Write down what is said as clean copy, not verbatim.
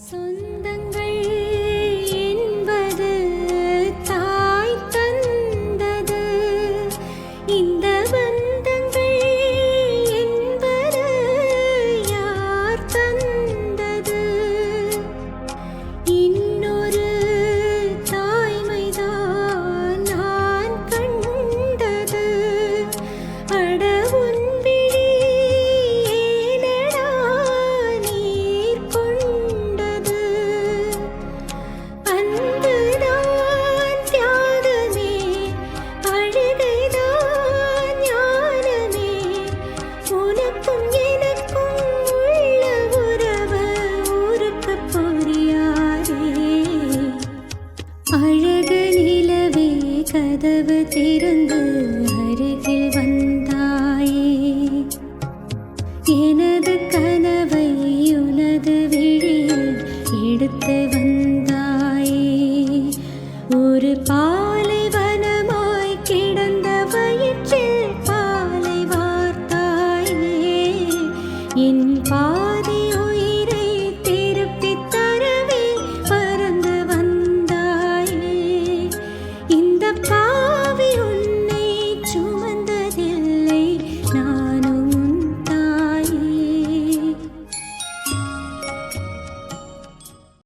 சொந்தங்கள் என்பது தாய் தந்தது. இந்த பந்தங்கள் என்பது யார் தந்தது? இன்னொரு தாய்மைதான் நான் கண்டது. அட உன் விழி ஏனடா நீர் கொண்டது? அன்புதான் தியாகமே, அழுகைதான் ஞானமே. உனக்கும் எனக்கும் உள்ள உறவு ஊருக்கு புரியாதே. அழகு நிலவே கதவு திறந்து அருகில் வந்தாயே. எனது கனவை உனது விழியில் எடுத்து வந்தாயே. ஒரு